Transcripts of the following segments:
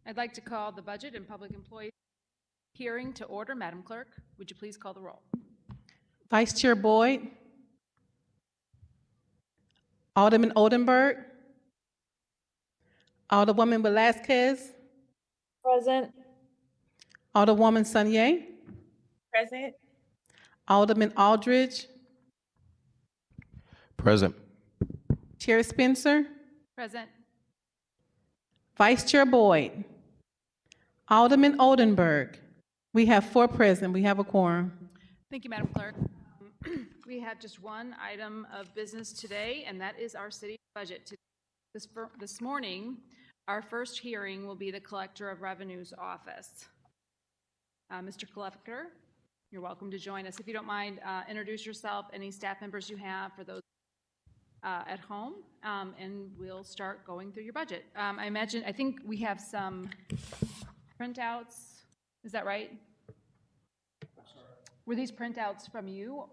I'd like to call the Budget and Public Employees hearing to order. Madam Clerk, would you please call the roll? Vice Chair Boyd, Alderman Oldenburg, Alderwoman Velazquez, Present. Alderwoman Sunier, Present. Alderman Aldridge, Present. Chair Spencer, Present. Vice Chair Boyd, Alderman Oldenburg. We have 4 present. We have a quorum. Thank you, Madam Clerk. We have just one item of business today, and that is our city budget. This morning, our first hearing will be the Collector of Revenue's office. Mr. Collector, you're welcome to join us. If you don't mind, introduce yourself, any staff members you have for those at home, and we'll start going through your budget. I think we have some printouts. Is that right? Were these printouts from you?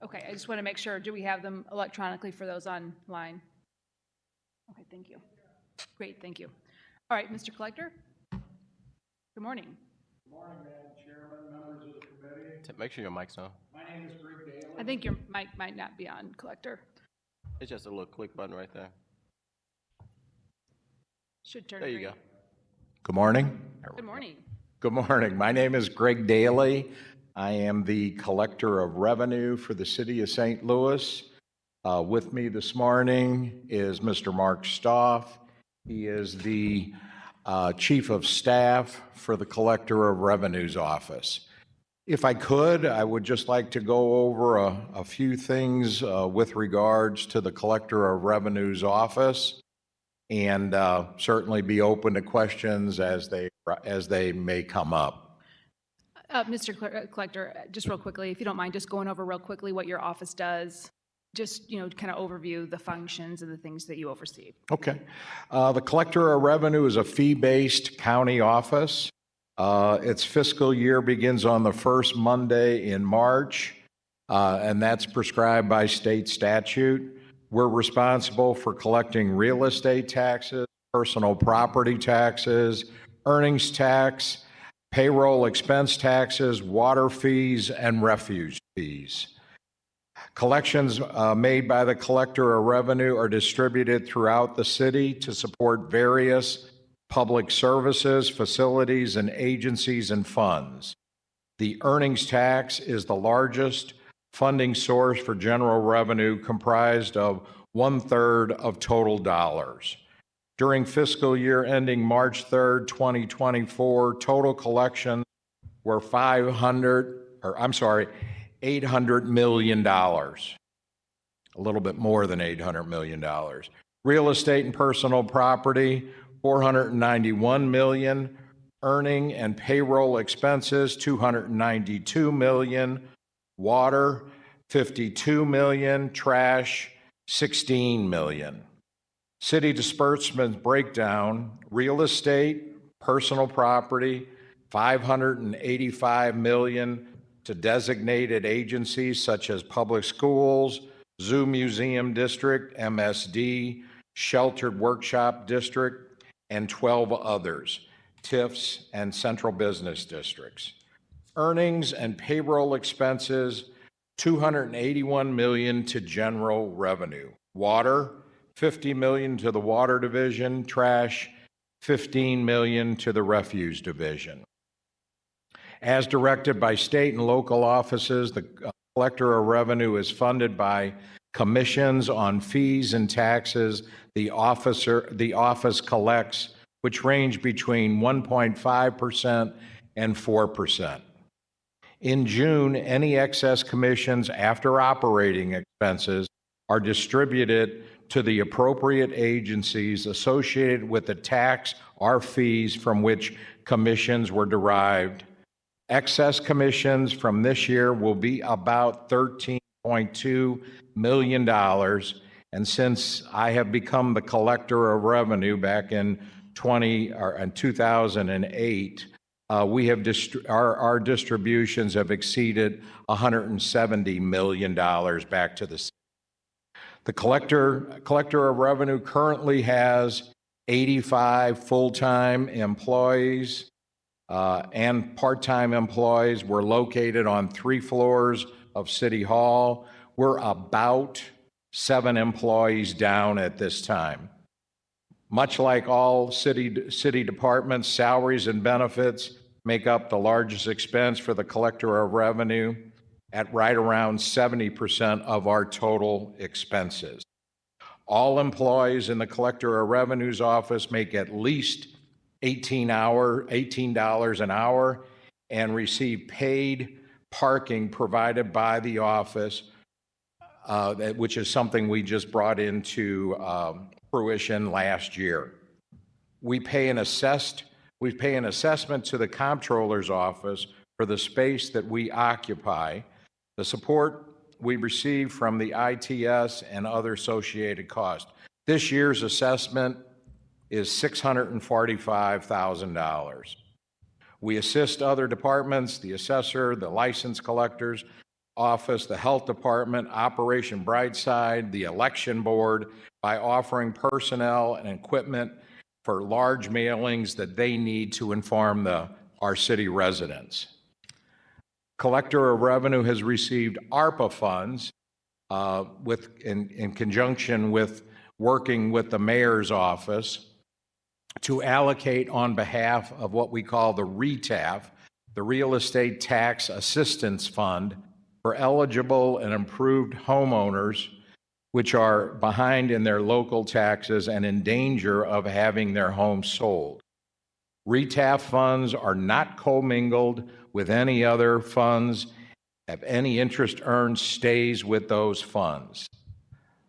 Okay, I just want to make sure. Do we have them electronically for those online? Okay, thank you. Great, thank you. All right, Mr. Collector. Good morning. Good morning, Madam Chairman, members of the committee. Make sure your mic's on. My name is Greg Daly. I think your mic might not be on, Collector. It's just a little click button right there. Should turn There you green. go. Good morning. Good morning. Good morning. My name is Greg Daly. I am the Collector of Revenue for the City of St. Louis. With me this morning is Mr. Mark Stoff. He is the Chief of Staff for the Collector of Revenue's office. If I could, I would just like to go over a few things with regards to the Collector of Revenue's office, and certainly be open to questions as they may come up. Mr. Collector, just real quickly, if you don't mind, just going over real quickly what your office does, just, kind of overview the functions and the things that you oversee. Okay. The Collector of Revenue is a fee-based county office. Its fiscal year begins on the first Monday in March, and that's prescribed by state statute. We're responsible for collecting real estate taxes, personal property taxes, earnings tax, payroll expense taxes, water fees, and refuge fees. Collections made by the Collector of Revenue are distributed throughout the city to support various public services, facilities, and agencies and funds. The earnings tax is the largest funding source for general revenue, comprised of 1/3 of total dollars. During fiscal year ending March 3rd, 2024, total collections were $800 million, a little bit more than $800 million. Real estate and personal property, $491 million. Earning and payroll expenses, $292 million. Water, $52 million. Trash, $16 million. City disbursements breakdown: real estate, personal property, $585 million to designated agencies such as public schools, Zoo Museum District, MSD, Sheltered Workshop District, and 12 others, TIFs and Central Business Districts. Earnings and payroll expenses, $281 million to general revenue. Water, $50 million to the Water Division. Trash, $15 million to the Refuse Division. As directed by state and local offices, the Collector of Revenue is funded by commissions on fees and taxes the office collects, which range between 1.5% and 4%. In June, any excess commissions after operating expenses are distributed to the appropriate agencies associated with the tax or fees from which commissions were derived. Excess commissions from this year will be about $13.2 million. And since I have become the Collector of Revenue back in 2008, our distributions have exceeded $170 million back to the city. The Collector of Revenue currently has 85 full-time employees and part-time employees. We're located on 3 floors of City Hall. We're about 7 employees down at this time. Much like all city departments, salaries and benefits make up the largest expense for the collector of revenue at right around 70% of our total expenses. All employees in the collector of revenue's office make at least $18 an hour and receive paid parking provided by the office, which is something we just brought into fruition last year. We pay an assessment to the comptroller's office for the space that we occupy, the support we receive from the ITS, and other associated costs. This year's assessment is $645,000. We assist other departments, the assessor, the license collector's office, the health department, Operation Brightside, the election board, by offering personnel and equipment for large mailings that they need to inform our city residents. Collector of Revenue has received ARPA funds in conjunction with working with the mayor's office to allocate on behalf of what we call the RETAF, the Real Estate Tax Assistance Fund, for eligible and improved homeowners which are behind in their local taxes and in danger of having their homes sold. RETAF funds are not commingled with any other funds. If any interest earned stays with those funds.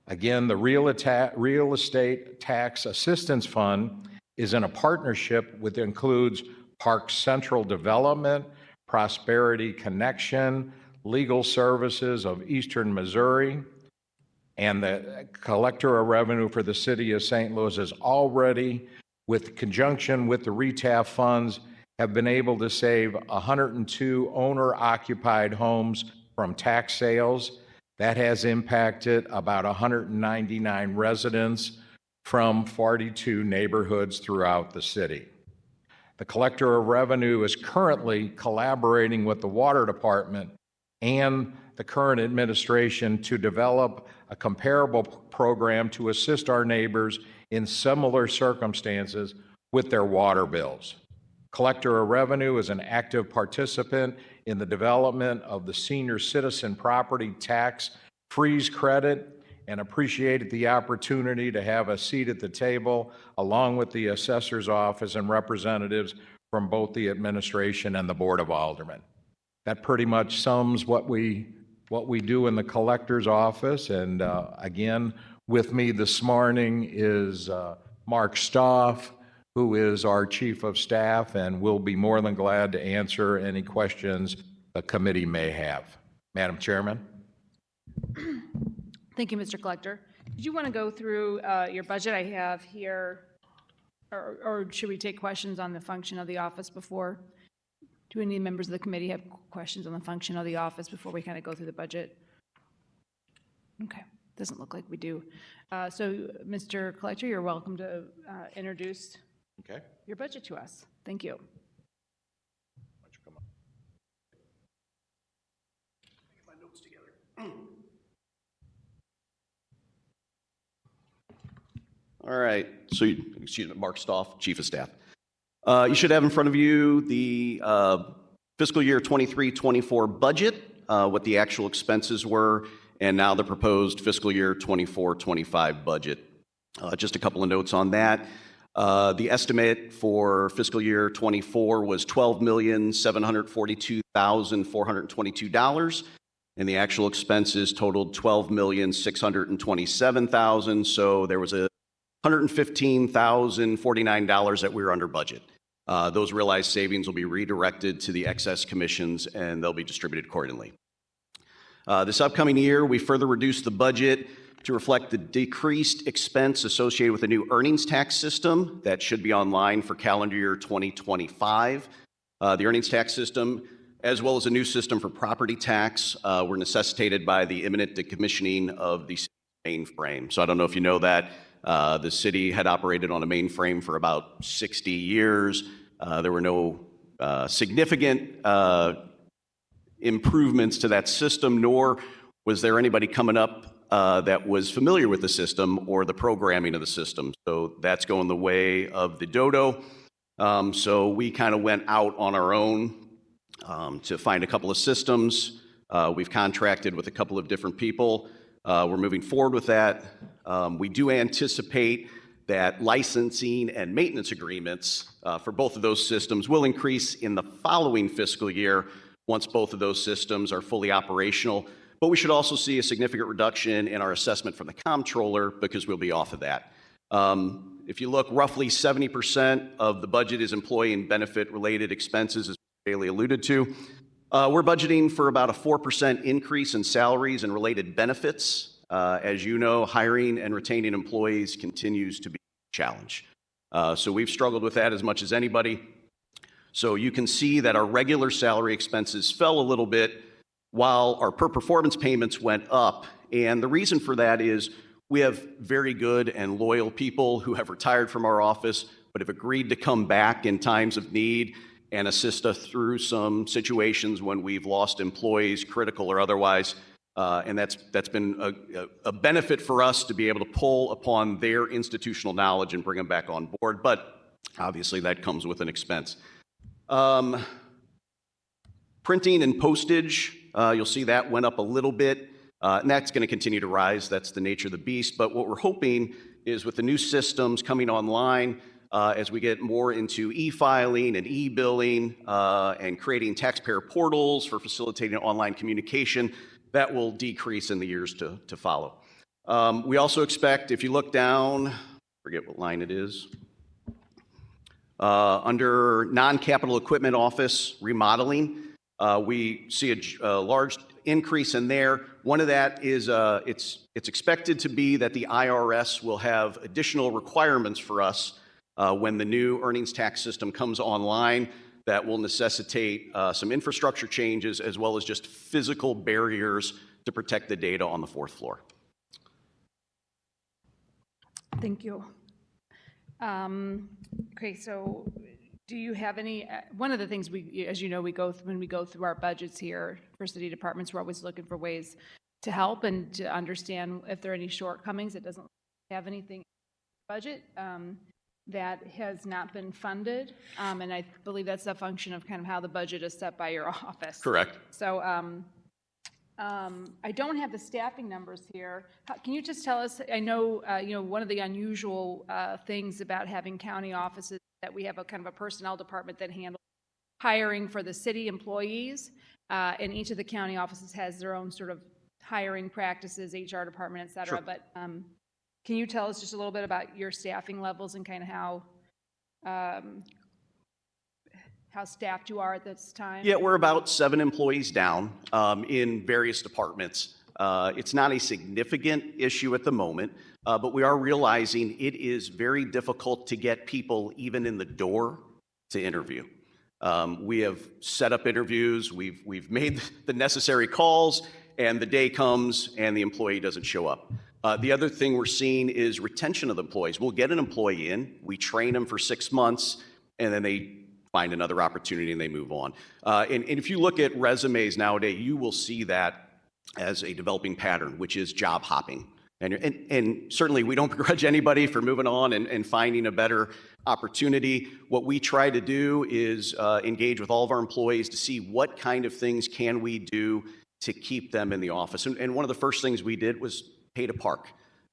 Again, the Real Estate Tax Assistance Fund is in a partnership with includes Park Central Development, Prosperity Connection, Legal Services of Eastern Missouri, and the Collector of Revenue for the City of St. Louis is already, with conjunction with the RETAF funds, have been able to save 102 owner-occupied homes from tax sales. That has impacted about 199 residents from 42 neighborhoods throughout the city. The Collector of Revenue is currently collaborating with the Water Department and the current administration to develop a comparable program to assist our neighbors in similar circumstances with their water bills. Collector of Revenue is an active participant in the development of the Senior Citizen Property Tax Freeze Credit and appreciated the opportunity to have a seat at the table along with the Assessor's Office and representatives from both the administration and the Board of Aldermen. That pretty much sums what we do in the Collector's Office. And again, with me this morning is Mark Stoff, who is our Chief of Staff, and will be more than glad to answer any questions the committee may have. Madam Chairman. Thank you, Mr. Collector. Did you want to go through your budget I have here, or should we take questions on the function of the office before? Do any members of the committee have questions on the function of the office before we kind of go through the budget? Okay, doesn't look like we do. So, Mr. Collector, you're welcome to introduce your budget to us. Thank you. Get my notes together. All right, so, excuse me, Mark Stoff, Chief of Staff. You should have in front of you the fiscal year 23-24 budget, what the actual expenses were, and now the proposed fiscal year 24-25 budget. Just a couple of notes on that. The estimate for fiscal year 24 was $12,742,422, and the actual expenses totaled $12,627,000. So there was a $115,049 that we were under budget. Those realized savings will be redirected to the excess commissions, and they'll be distributed accordingly. This upcoming year, we further reduced the budget to reflect the decreased expense associated with the new earnings tax system that should be online for calendar year 2025. The earnings tax system, as well as a new system for property tax, were necessitated by the imminent decommissioning of the mainframe. So I don't know if you know that The city had operated on a mainframe for about 60 years. There were no significant improvements to that system, nor was there anybody coming up that was familiar with the system or the programming of the system. So that's going the way of the dodo. So we kind of went out on our own to find a couple of systems. We've contracted with a couple of different people. We're moving forward with that. We do anticipate that licensing and maintenance agreements for both of those systems will increase in the following fiscal year once both of those systems are fully operational. But we should also see a significant reduction in our assessment from the comptroller because we'll be off of that. If you look, roughly 70% of the budget is employee and benefit related expenses, as Bailey alluded to. We're budgeting for about a 4% increase in salaries and related benefits. As you know, hiring and retaining employees continues to be a challenge. So we've struggled with that as much as anybody. So you can see that our regular salary expenses fell a little bit while our per performance payments went up. And the reason for that is we have very good and loyal people who have retired from our office but have agreed to come back in times of need and assist us through some situations when we've lost employees, critical or otherwise. And that's been a benefit for us to be able to pull upon their institutional knowledge and bring them back on board. But obviously that comes with an expense. Printing and postage, you'll see that went up a little bit. And that's going to continue to rise. That's the nature of the beast. But what we're hoping is with the new systems coming online, as we get more into e-filing and e-billing and creating taxpayer portals for facilitating online communication, that will decrease in the years to follow. We also expect, if you look down, forget what line it is, under non-capital equipment office remodeling, we see a large increase in there. One of that is it's expected to be that the IRS will have additional requirements for us when the new earnings tax system comes online that will necessitate some infrastructure changes as well as just physical barriers to protect the data on the fourth floor. Thank you. Okay, so do you have any, one of the things we, as you know, when we go through our budgets here for city departments, we're always looking for ways to help and to understand if there are any shortcomings. It doesn't have anything in the budget that has not been funded. And I believe that's a function of kind of how the budget is set by your office. Correct. So I don't have the staffing numbers here. Can you just tell us, I know, one of the unusual things about having county offices that we have a kind of a personnel department that handles hiring for the city employees, and each of the county offices has their own sort of hiring practices, HR department, et cetera. Sure. But can you tell us just a little bit about your staffing levels and kind of how staffed you are at this time? Yeah, we're about 7 employees down in various departments. It's not a significant issue at the moment, but we are realizing it is very difficult to get people even in the door to interview. We have set up interviews, we've made the necessary calls, and the day comes and the employee doesn't show up. The other thing we're seeing is retention of the employees. We'll get an employee in, we train them for 6 months, and then they find another opportunity and they move on. And if you look at resumes nowadays, you will see that as a developing pattern, which is job hopping. And certainly we don't begrudge anybody for moving on and finding a better opportunity. What we try to do is engage with all of our employees to see what kind of things can we do to keep them in the office. And one of the first things we did was pay to park.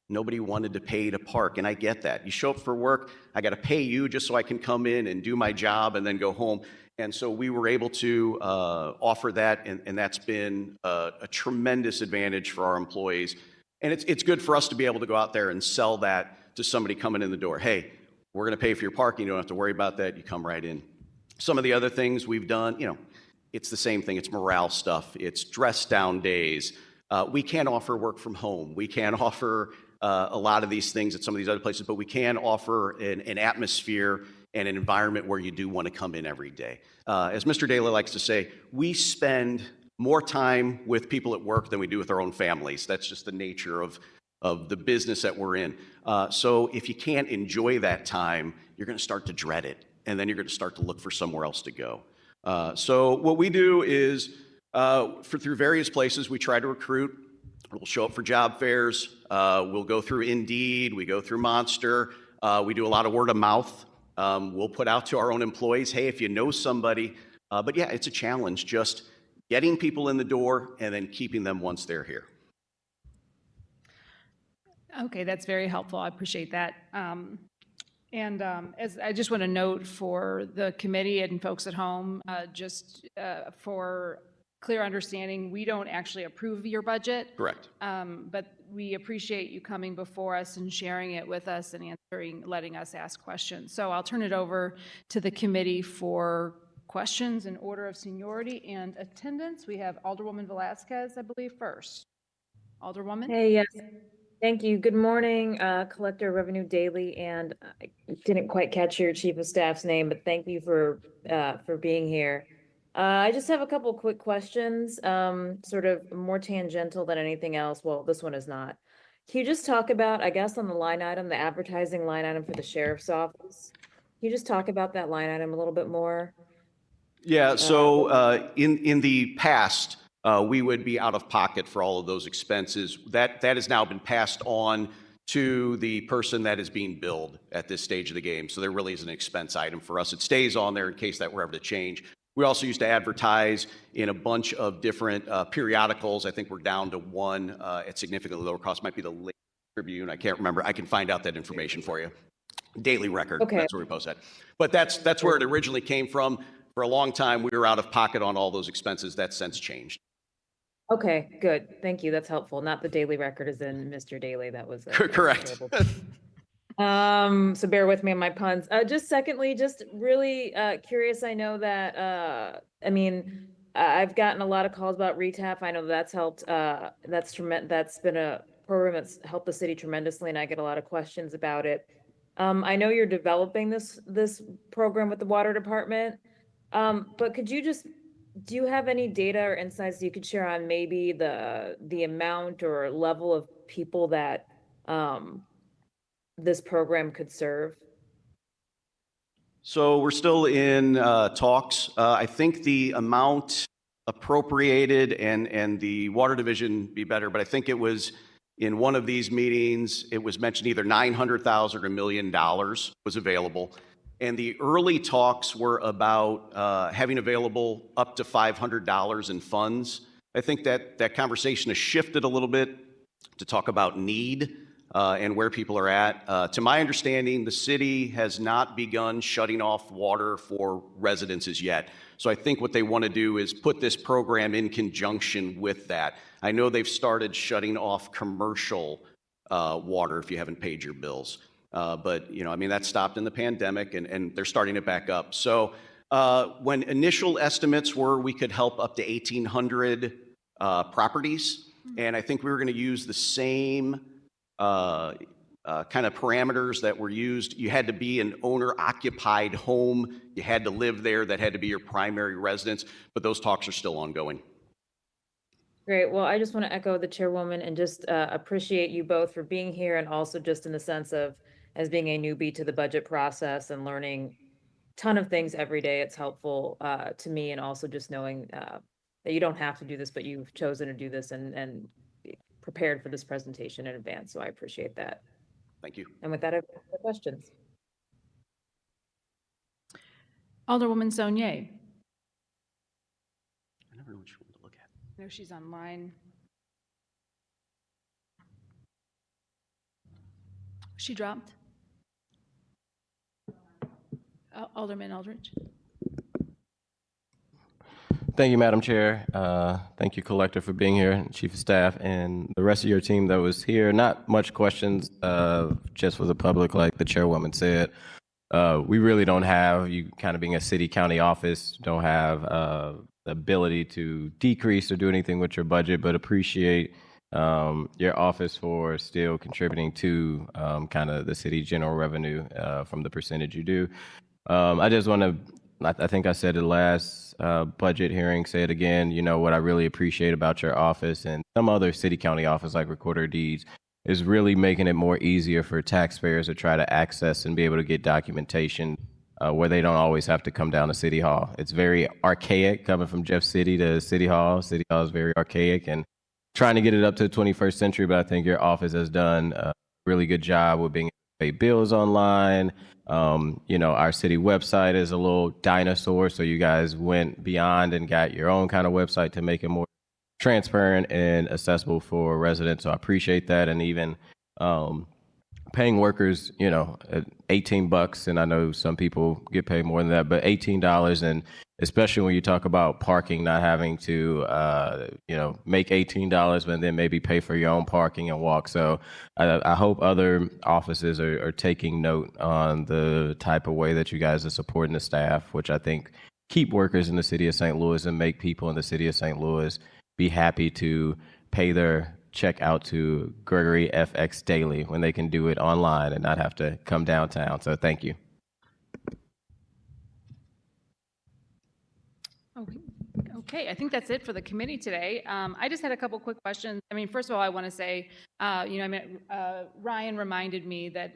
Nobody wanted to pay to park, and I get that. You show up for work, I got to pay you just so I can come in and do my job and then go home. And so we were able to offer that, and that's been a tremendous advantage for our employees. And it's good for us to be able to go out there and sell that to somebody coming in the door. Hey, we're going to pay for your parking. You don't have to worry about that. You come right in. Some of the other things we've done, it's the same thing. It's morale stuff. It's dress down days. We can't offer work from home. We can't offer a lot of these things at some of these other places, but we can offer an atmosphere and an environment where you do want to come in every day. As Mr. Daly likes to say, we spend more time with people at work than we do with our own families. That's just the nature of of the business that we're in. So if you can't enjoy that time, you're going to start to dread it, and then you're going to start to look for somewhere else to go. So what we do is, through various places, we try to recruit. We'll show up for job fairs. We'll go through Indeed. We go through Monster. We do a lot of word of mouth. We'll put out to our own employees, hey, if you know somebody. But yeah, it's a challenge just getting people in the door and then keeping them once they're here. Okay, that's very helpful. I appreciate that. As I just want to note for the committee and folks at home, just for clear understanding, we don't actually approve your budget. Correct. But we appreciate you coming before us and sharing it with us and letting us ask questions. So I'll turn it over to the committee for questions in order of seniority and attendance. We have Alderwoman Velasquez, I believe, first. Alderwoman? Hey, yes. Thank you. Good morning, Collector of Revenue Daily, and I didn't quite catch your Chief of Staff's name, but thank you for being here. I just have a couple quick questions, sort of more tangential than anything else. Well, this one is not. Can you just talk about, I guess, on the line item, the advertising line item for the sheriff's office? Can you just talk about that line item a little bit more? Yeah, so in the past, we would be out of pocket for all of those expenses. That has now been passed on to the person that is being billed at this stage of the game. So there really is an expense item for us. It stays on there in case that were ever to change. We also used to advertise in a bunch of different periodicals. I think we're down to one at significantly lower cost. Might be the Lake Tribune. I can't remember. I can find out that information for you. Daily Record. Okay. That's where we post that. But that's where it originally came from. For a long time, we were out of pocket on all those expenses. That's since changed. Okay, good. Thank you. That's helpful. Not the Daily Record as in Mr. Daily. That was Correct. So bear with me on my puns. Just secondly, just really curious. I know that I've gotten a lot of calls about RETAP. I know that's helped. That's tremendous. That's been a program that's helped the city tremendously, and I get a lot of questions about it. I know you're developing this program with the water department, but could you just, do you have any data or insights you could share on maybe the amount or level of people that this program could serve? So we're still in talks. I think the amount appropriated and the water division be better, but I think it was in one of these meetings, it was mentioned either $900,000 or $1 million was available. And the early talks were about having available up to $500 in funds. I think that conversation has shifted a little bit to talk about need and where people are at. To my understanding, the city has not begun shutting off water for residences yet. So I think what they want to do is put this program in conjunction with that. I know they've started shutting off commercial water if you haven't paid your bills. But, that stopped in the pandemic and they're starting it back up. So when initial estimates were we could help up to 1,800 properties, and I think we were going to use the same kind of parameters that were used. You had to be an owner-occupied home. You had to live there. That had to be your primary residence. But those talks are still ongoing. Great. Well, I just want to echo the chairwoman and just appreciate you both for being here, and also just in the sense of, as being a newbie to the budget process and learning a ton of things every day, it's helpful to me, and also just knowing that you don't have to do this, but you've chosen to do this and prepared for this presentation in advance. So I appreciate that. Thank you. And with that, I have no questions. Alderwoman Saunier. I never know which one to look at. No, she's online. She dropped. Alderman Eldridge. Thank you, Madam Chair. Thank you, Collector, for being here, Chief of Staff, and the rest of your team that was here. Not much questions, just for the public, like the chairwoman said. We really don't have, you kind of being a city-county office, don't have the ability to decrease or do anything with your budget, but appreciate your office for still contributing to kind of the city general revenue from the percentage you do. I just want to, I think I said it last budget hearing, say it again, what I really appreciate about your office and some other city county office like Recorder of Deeds is really making it more easier for taxpayers to try to access and be able to get documentation where they don't always have to come down to City Hall. It's very archaic coming from Jeff City to City Hall. City Hall is very archaic and trying to get it up to the 21st century, but I think your office has done a really good job with being able to pay bills online. Our city website is a little dinosaur, so you guys went beyond and got your own kind of website to make it more transparent and accessible for residents. So I appreciate that. And even paying workers, at $18, and I know some people get paid more than that, but $18, and especially when you talk about parking, not having to, make $18, but then maybe pay for your own parking and walk. So I hope other offices are taking note on the type of way that you guys are supporting the staff, which I think keep workers in the city of St. Louis and make people in the city of St. Louis be happy to pay their check out to Gregory FX Daily when they can do it online and not have to come downtown. So thank you. Okay, I think that's it for the committee today. I just had a couple quick questions. I mean, first of all, I want to say, Ryan reminded me that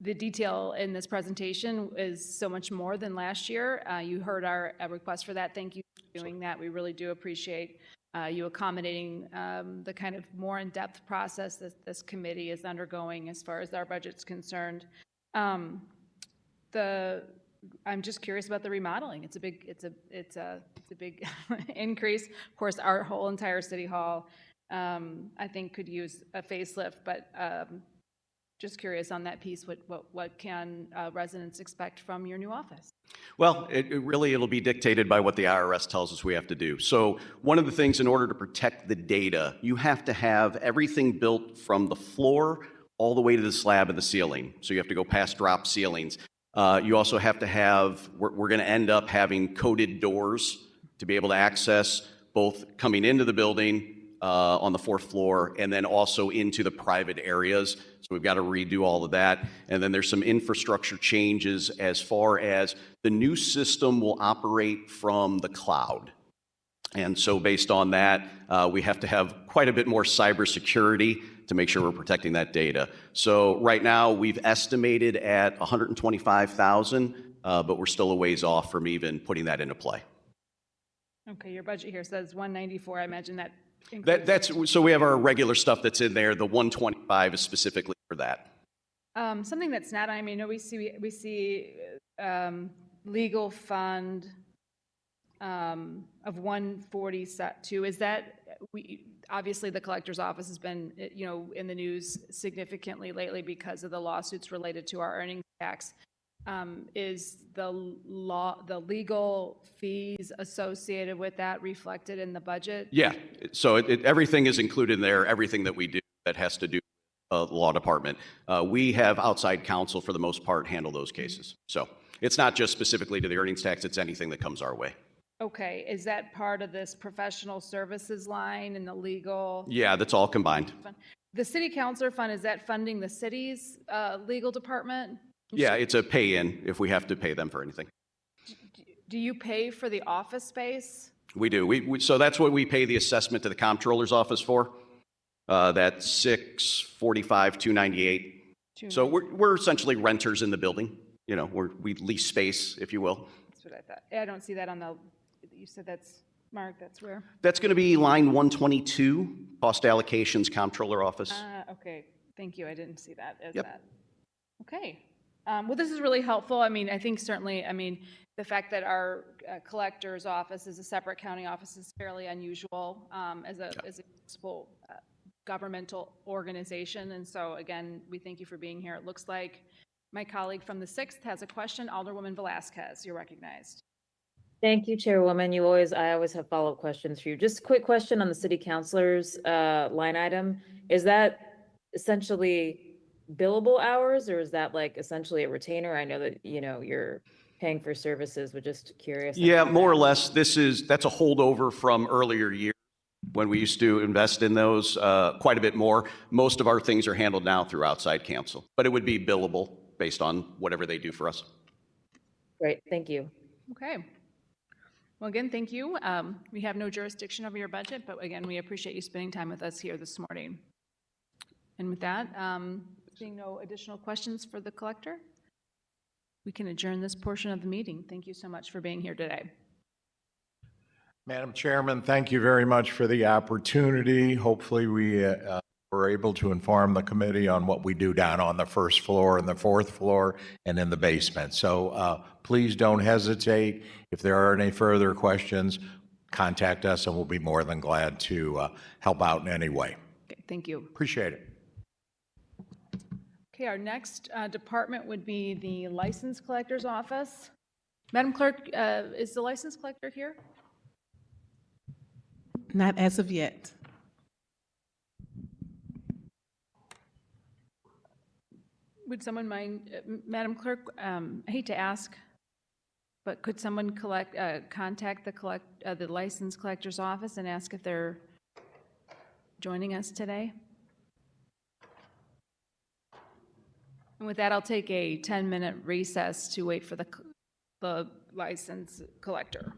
the detail in this presentation is so much more than last year. You heard our request for that. Thank you for doing that. We really do appreciate you accommodating the kind of more in-depth process that this committee is undergoing as far as our budget's concerned. I'm just curious about the remodeling. It's a big increase. Of course, our whole entire city hall, I think, could use a facelift, but just curious on that piece. What can residents expect from your new office? Well, it'll be dictated by what the IRS tells us we have to do. So one of the things, in order to protect the data, you have to have everything built from the floor all the way to the slab of the ceiling. So you have to go past drop ceilings. You also have to have, we're going to end up having coded doors to be able to access both coming into the building on the fourth floor and then also into the private areas. So we've got to redo all of that. And then there's some infrastructure changes as far as the new system will operate from the cloud. And so based on that, we have to have quite a bit more cybersecurity to make sure we're protecting that data. So right now we've estimated at 125,000, but we're still a ways off from even putting that into play. Okay, your budget here says 194. I imagine that. That's so we have our regular stuff that's in there. The 125 is specifically for that. Something that's not. I mean, we see legal fund of 142. Is that obviously the collector's office has been in the news significantly lately because of the lawsuits related to our earnings tax. Is the legal fees associated with that reflected in the budget? Yeah, so everything is included in there, everything that we do that has to do with the law department. We have outside counsel for the most part handle those cases. So it's not just specifically to the earnings tax, it's anything that comes our way. Okay, is that part of this professional services line and the legal? Yeah, that's all combined. The city councilor fund, is that funding the city's legal department? Yeah, it's a pay-in if we have to pay them for anything. Do you pay for the office space? We do. So that's what we pay the assessment to the comptroller's office for. That's $645,298. So we're essentially renters in the building. We lease space, if you will. That's what I thought. I don't see that on the. You said that's Mark. That's where. That's going to be line 122, cost allocations, comptroller office. Okay. Thank you. I didn't see that as Yep. that. Okay. Well, this is really helpful. I mean, I think certainly, the fact that our collector's office is a separate county office is fairly unusual as a municipal governmental organization. And so, again, we thank you for being here. It looks like my colleague from the 6th has a question. Alderwoman Velasquez, you're recognized. Thank you, Chairwoman. I always have follow-up questions for you. Just a quick question on the city councilor's line item. Is that essentially billable hours, or is that like essentially a retainer? I know that, you're paying for services, but just curious. Yeah, more or less. That's a holdover from earlier years when we used to invest in those quite a bit more. Most of our things are handled now through outside counsel, but it would be billable based on whatever they do for us. Great, thank you. Okay. Well, again, thank you. We have no jurisdiction over your budget, but again, we appreciate you spending time with us here this morning. And with that, seeing no additional questions for the collector, we can adjourn this portion of the meeting. Thank you so much for being here today. Madam Chairman, thank you very much for the opportunity. Hopefully, we were able to inform the committee on what we do down on the first floor and the fourth floor and in the basement. So please don't hesitate. If there are any further questions, contact us and we'll be more than glad to help out in any way. Okay, thank you. Appreciate it. Okay, our next department would be the License Collector's Office. Madam Clerk, is the license collector here? Not as of yet. Would someone mind, Madam Clerk, I hate to ask, but could someone contact the License Collector's Office and ask if they're joining us today? And with that, I'll take a 10-minute recess to wait for the license collector.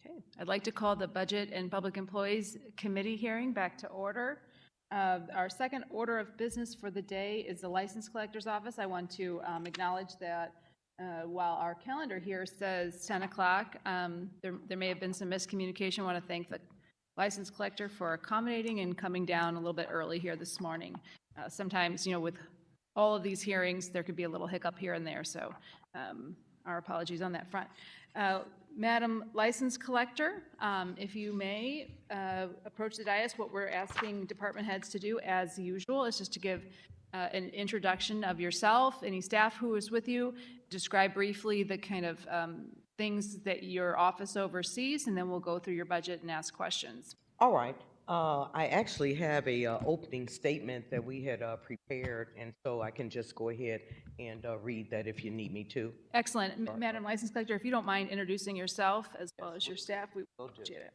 Okay, I'd like to call the Budget and Public Employees Committee hearing back to order. Our second order of business for the day is the License Collector's Office. I want to acknowledge that while our calendar here says 10 o'clock, there may have been some miscommunication. I want to thank the license collector for accommodating and coming down a little bit early here this morning. Sometimes, with all of these hearings, there could be a little hiccup here and there, so our apologies on that front. Madam License Collector, if you may approach the dais, what we're asking department heads to do, as usual, is just to give an introduction of yourself, any staff who is with you, describe briefly the kind of things that your office oversees, and then we'll go through your budget and ask questions. All right. I actually have a opening statement that we had prepared, and so I can just go ahead and read that if you need me to. Excellent. Madam License Collector, if you don't mind introducing yourself as well as your staff, we will appreciate it.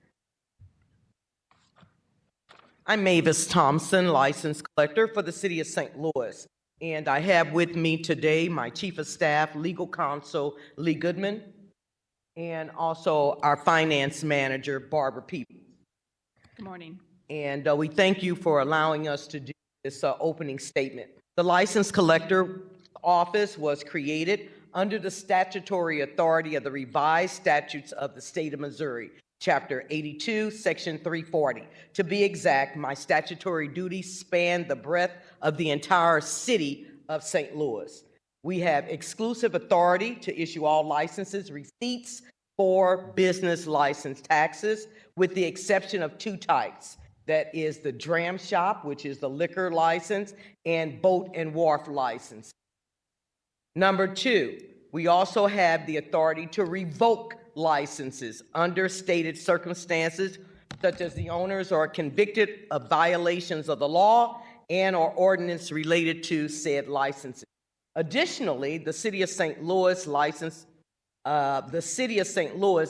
I'm Mavis Thompson, license collector for the city of St. Louis, and I have with me today my chief of staff, legal counsel Lee Goodman, and also our finance manager, Barbara Peebles. Good morning. And we thank you for allowing us to do this opening statement. The License Collector Office was created under the statutory authority of the revised statutes of the state of Missouri, Chapter 82, Section 340. To be exact, my statutory duties span the breadth of the entire city of St. Louis. We have exclusive authority to issue all licenses, receipts for business license taxes, with the exception of two types. That is the dram shop, which is the liquor license, and boat and wharf license. Number two, we also have the authority to revoke licenses under stated circumstances, such as the owners are convicted of violations of the law and or ordinance related to said licenses. Additionally, the city of St. Louis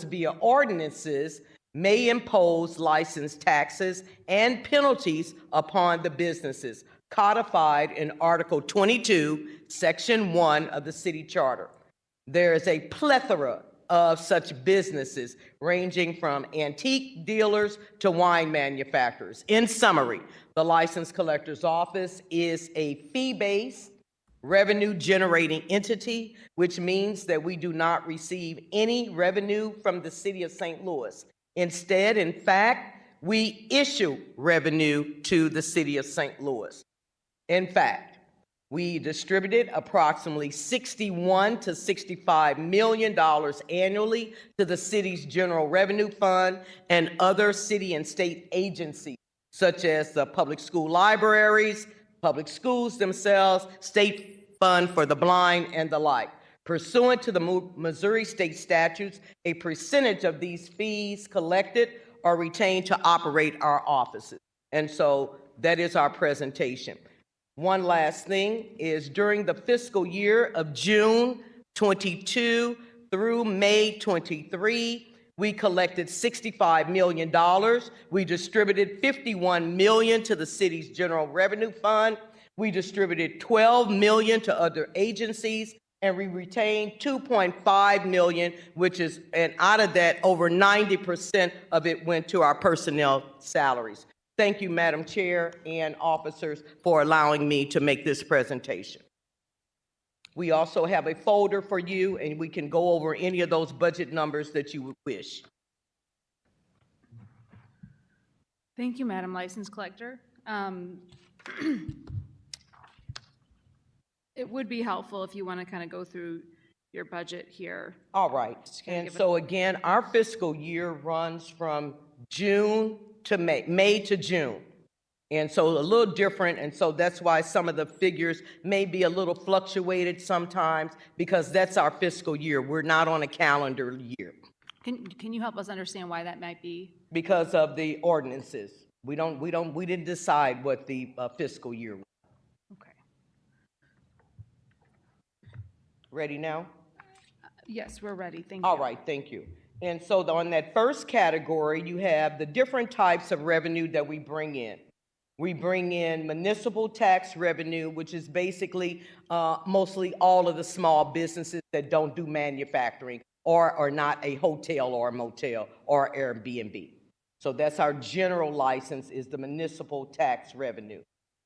via ordinances may impose license taxes and penalties upon the businesses codified in Article 22, Section 1 of the city charter. There is a plethora of such businesses ranging from antique dealers to wine manufacturers. In summary, the License Collector's Office is a fee-based revenue-generating entity, which means that we do not receive any revenue from the city of St. Louis. Instead, in fact, we issue revenue to the city of St. Louis. In fact, we distributed approximately $61 to $65 million annually to the city's general revenue fund and other city and state agencies, such as the public school libraries, public schools themselves, state fund for the blind, and the like. Pursuant to the Missouri state statutes, a percentage of these fees collected are retained to operate our offices. And so that is our presentation. One last thing is during the fiscal year of June 22 through May 23, we collected $65 million. We distributed $51 million to the city's general revenue fund. We distributed $12 million to other agencies, and we retained $2.5 million, and out of that, over 90% of it went to our personnel salaries. Thank you, Madam Chair and officers, for allowing me to make this presentation. We also have a folder for you, and we can go over any of those budget numbers that you would wish. Thank you, Madam License Collector. It would be helpful if you want to kind of go through your budget here. All right. And so again, our fiscal year runs from June to May to June. And so a little different, and so that's why some of the figures may be a little fluctuated sometimes, because that's our fiscal year. We're not on a calendar year. Can you help us understand why that might be? Because of the ordinances. We didn't decide what the fiscal year was. Okay. Ready now? Yes, we're ready. Thank you. All right, thank you. And so on that first category, you have the different types of revenue that we bring in. We bring in municipal tax revenue, which is basically mostly all of the small businesses that don't do manufacturing. or not a hotel or a motel or Airbnb. So that's our general license, is the municipal tax revenue.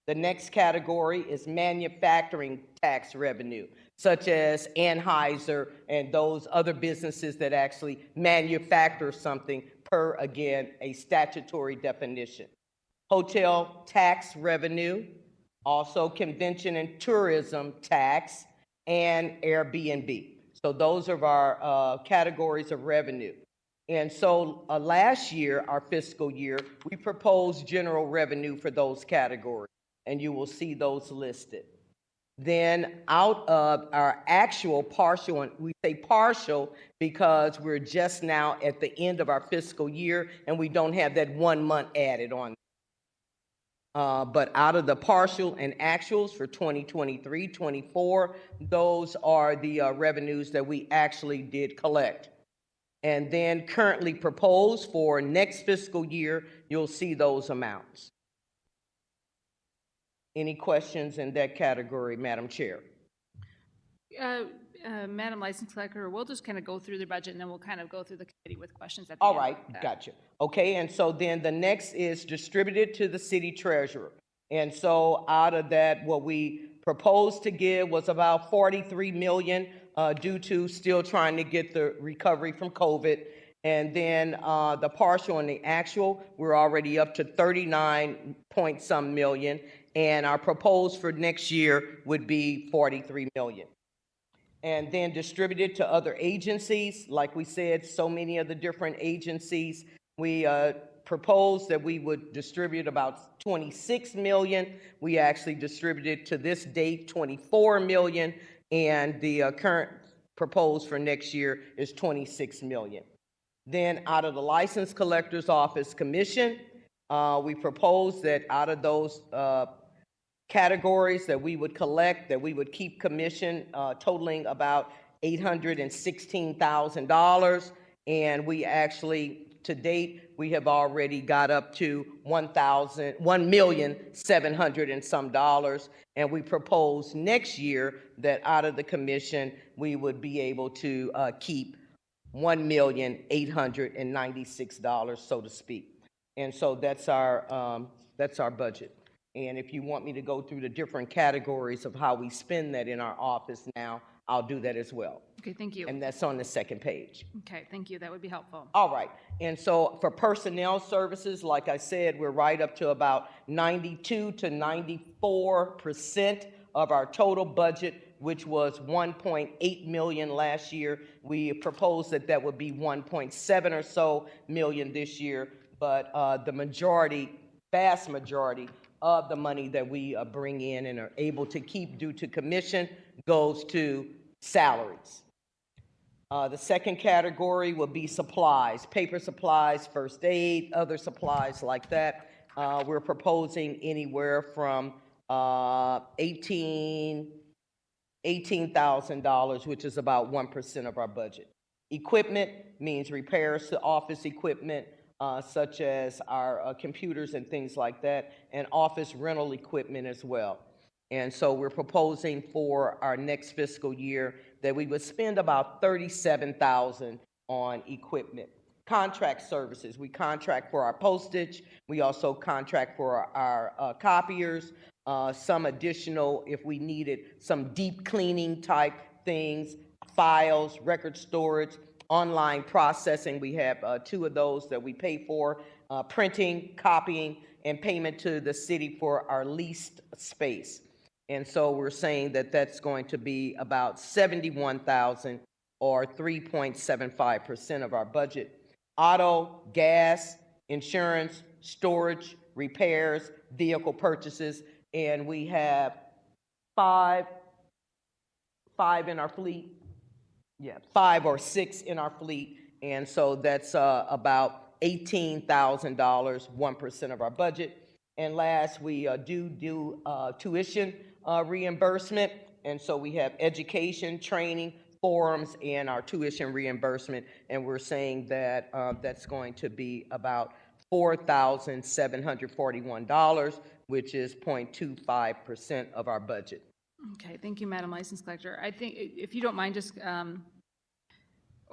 The next category is manufacturing tax revenue, such as Anheuser and those other businesses that actually manufacture something per, again, a statutory definition. Hotel tax revenue, also convention and tourism tax, and Airbnb. So those are our categories of revenue. And so last year, our fiscal year, we proposed general revenue for those categories, and you will see those listed. Then out of our actual partial, and we say partial because we're just now at the end of our fiscal year and we don't have that 1 month added on. But out of the partial and actuals for 2023, 24, those are the revenues that we actually did collect. And then currently proposed for next fiscal year, you'll see those amounts. Any questions in that category, Madam Chair? Madam License Collector, we'll just kind of go through the budget and then we'll kind of go through the committee with questions at the All end. right, gotcha. Okay, and so then the next is distributed to the city treasurer. And so out of that, what we proposed to give was about 43 million due to still trying to get the recovery from COVID. And then the partial and the actual, we're already up to 39 point some million. And our proposed for next year would be 43 million. And then distributed to other agencies. Like we said, so many of the different agencies, we proposed that we would distribute about 26 million. We actually distributed to this date 24 million, and the current proposed for next year is 26 million. Then out of the License Collector's Office Commission, we proposed that out of those categories that we would collect, that we would keep commission totaling about $816,000. And we actually, to date, we have already got up to $1,700,000 and some dollars. And we propose next year that out of the commission, we would be able to keep $1,896,000, so to speak. And so that's our budget. And if you want me to go through the different categories of how we spend that in our office now, I'll do that as well. Okay, thank you. And that's on the second page. Okay, thank you. That would be helpful. All right. And so for personnel services, like I said, we're right up to about 92 to 94% of our total budget, which was 1.8 million last year. We proposed that that would be 1.7 or so million this year, but the majority, vast majority of the money that we bring in and are able to keep due to commission goes to salaries. The second category will be supplies, paper supplies, first aid, other supplies like that. We're proposing anywhere from $18,000, which is about 1% of our budget. Equipment means repairs to office equipment, such as our computers and things like that, and office rental equipment as well. And so we're proposing for our next fiscal year that we would spend about $37,000 on equipment. Contract services, we contract for our postage. We also contract for our copiers, some additional, if we needed, some deep cleaning type things, files, record storage, online processing. We have 2 of those that we pay for, printing, copying, and payment to the city for our leased space. And so we're saying that that's going to be about $71,000 or 3.75% of our budget. Auto, gas, insurance, storage, repairs, vehicle purchases, and we have five in our fleet. Yeah, 5 or 6 in our fleet, and so that's about $18,000, 1% of our budget. And last, we do tuition reimbursement, and so we have education, training, forums, and our tuition reimbursement, and we're saying that that's going to be about $4,741, which is 0.25% of our budget. Okay, thank you, Madam License Collector. I think, if you don't mind, just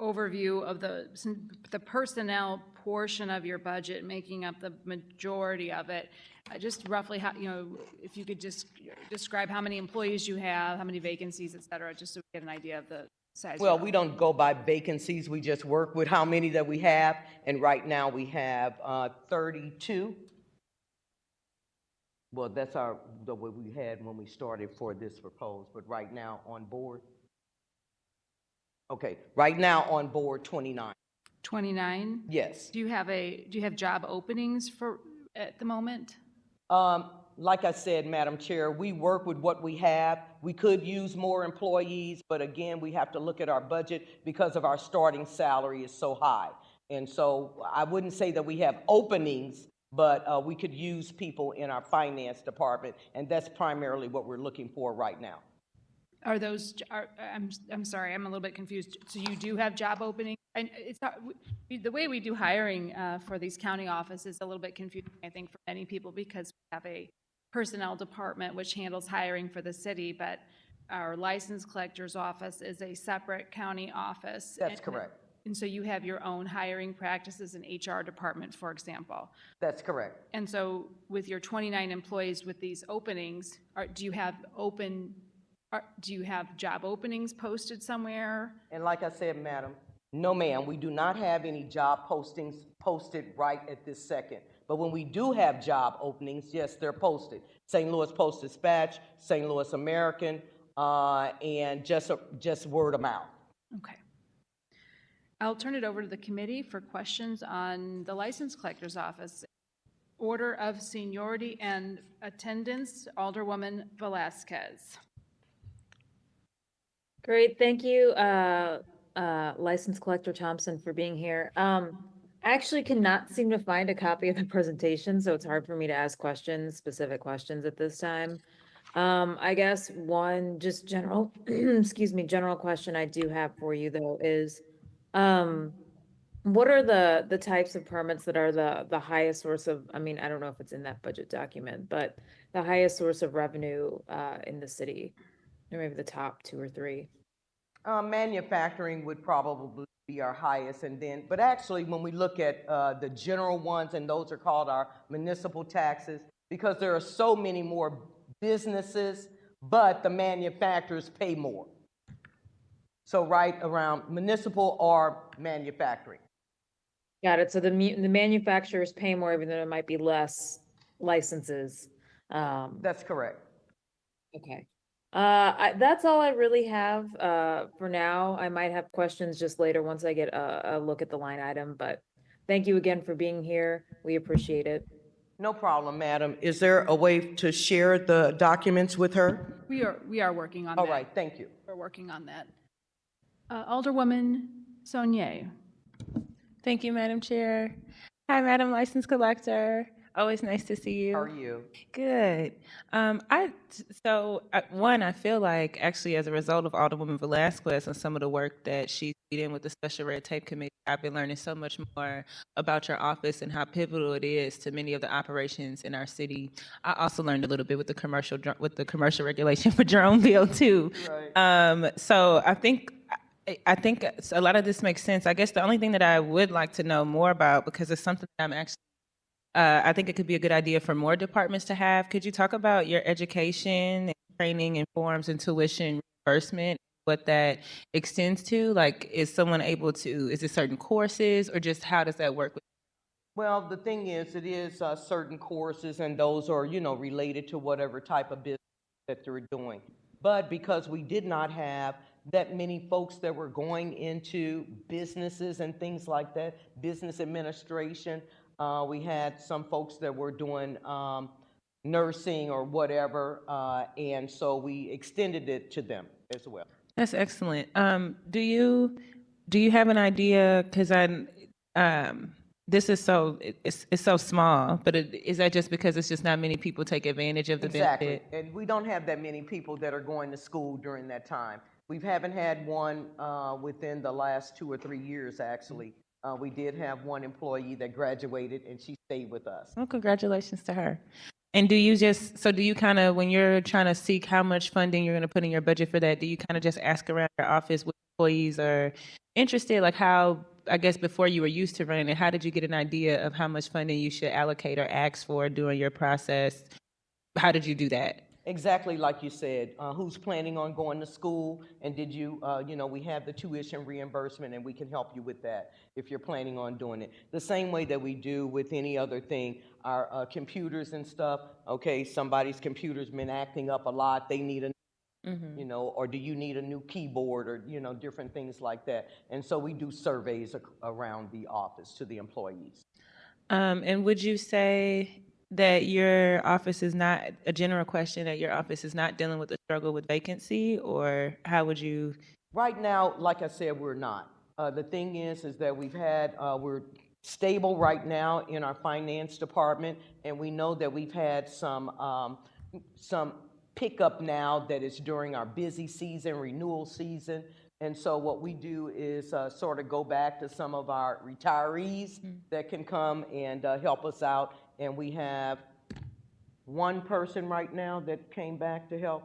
overview of the personnel portion of your budget making up the majority of it. Just roughly how, if you could just describe how many employees you have, how many vacancies, et cetera, just so we get an idea of the size. Well, we don't go by vacancies, we just work with how many that we have, and right now we have 32. Well, that's what we had when we started for this proposed, but right now on board. Okay, right now on board 29. 29? Yes. Do you have job openings at the moment? Like I said, Madam Chair, we work with what we have. We could use more employees, but again, we have to look at our budget because of our starting salary is so high. And so I wouldn't say that we have openings, but we could use people in our finance department, and that's primarily what we're looking for right now. I'm sorry, I'm a little bit confused. So you do have job openings? And it's not, the way we do hiring for these county offices is a little bit confusing, I think, for many people, because we have a personnel department which handles hiring for the city, but our license collector's office is a separate county office. That's correct. And so you have your own hiring practices and HR department, for example. That's correct. And so with your 29 employees with these openings, do you have job openings posted somewhere? And like I said, madam, no ma'am, we do not have any job postings posted right at this second. But when we do have job openings, yes, they're posted. St. Louis Post-Dispatch, St. Louis American, and just word of mouth. Okay. I'll turn it over to the committee for questions on the license collector's office. Order of seniority and attendance, Alderwoman Velazquez. Great, thank you, License Collector Thompson, for being here. I actually cannot seem to find a copy of the presentation, so it's hard for me to ask specific questions at this time. I guess one just general, general question I do have for you though is, what are the types of permits that are the highest source of, I don't know if it's in that budget document, but the highest source of revenue in the city, or maybe the top 2 or 3? Manufacturing would probably be our highest, and then, but actually when we look at the general ones, and those are called our municipal taxes, because there are so many more businesses, but the manufacturers pay more. So right around municipal or manufacturing. Got it. So the manufacturers pay more, even though it might be less licenses. That's correct. Okay. That's all I really have for now. I might have questions just later once I get a look at the line item, but thank you again for being here. We appreciate it. No problem, madam. Is there a way to share the documents with her? We are working on that. All right, thank you. We're working on that. Alderwoman Saunier. Thank you, Madam Chair. Hi, Madam License Collector. Always nice to see you. How are you? Good. I feel like actually as a result of Alderwoman Velazquez and some of the work that she's leading with the Special Red Tape Committee, I've been learning so much more about your office and how pivotal it is to many of the operations in our city. I also learned a little bit with the commercial regulation for Droneville too. Right. So I think a lot of this makes sense. I guess the only thing that I would like to know more about, because it's something that I'm actually I think it could be a good idea for more departments to have. Could you talk about your education and training and forms and tuition reimbursement, what that extends to? Like, is it certain courses, or just how does that work? Well, the thing is, it is certain courses, and those are, related to whatever type of business that they're doing. But because we did not have that many folks that were going into businesses and things like that, business administration, we had some folks that were doing nursing or whatever, and so we extended it to them as well. That's excellent. Do you have an idea? Because this is it's so small, but is that just because it's just not many people take advantage of the Exactly, benefit? and we don't have that many people that are going to school during that time. We haven't had one within the last 2 or 3 years, actually. We did have one employee that graduated, and she stayed with us. Well, congratulations to her. And do you kind of, when you're trying to seek how much funding you're going to put in your budget for that, do you kind of just ask around your office what employees are interested, like how, I guess before you were used to running it, how did you get an idea of how much funding you should allocate or ask for during your process? How did you do that? Exactly like you said, who's planning on going to school, and did you, we have the tuition reimbursement, and we can help you with that if you're planning on doing it. The same way that we do with any other thing, our computers and stuff, okay, somebody's computer's been acting up a lot, they need a or do you need a new keyboard, or, different things like that. And so we do surveys around the office to the employees. And would you say that your office is not, a general question, that your office is not dealing with a struggle with vacancy, or how would you? Right now, like I said, we're not. The thing is that we're stable right now in our finance department, and we know that we've had some pickup now that is during our busy season, renewal season. And so what we do is sort of go back to some of our retirees that can come and help us out. And we have one person right now that came back to help.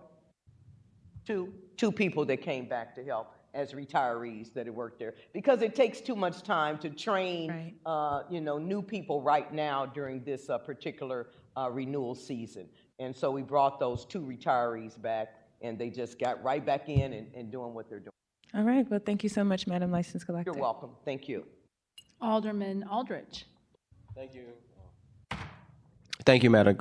Two people that came back to help as retirees that have worked there, because it takes too much time to train, new people right now during this particular renewal season. And so we brought those 2 retirees back, and they just got right back in and doing what they're doing. All right, well, thank you so much, Madam License Collector. You're welcome. Thank you. Alderman Aldrich. Thank you. Thank you, Madam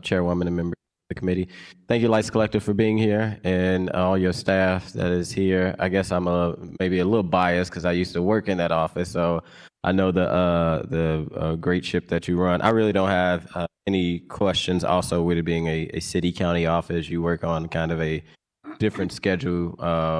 Chairwoman and members of the committee. Thank you, License Collector, for being here, and all your staff that is here. I guess I'm maybe a little biased because I used to work in that office, so I know the great ship that you run. I really don't have any questions. Also, with it being a city-county office, you work on kind of a different schedule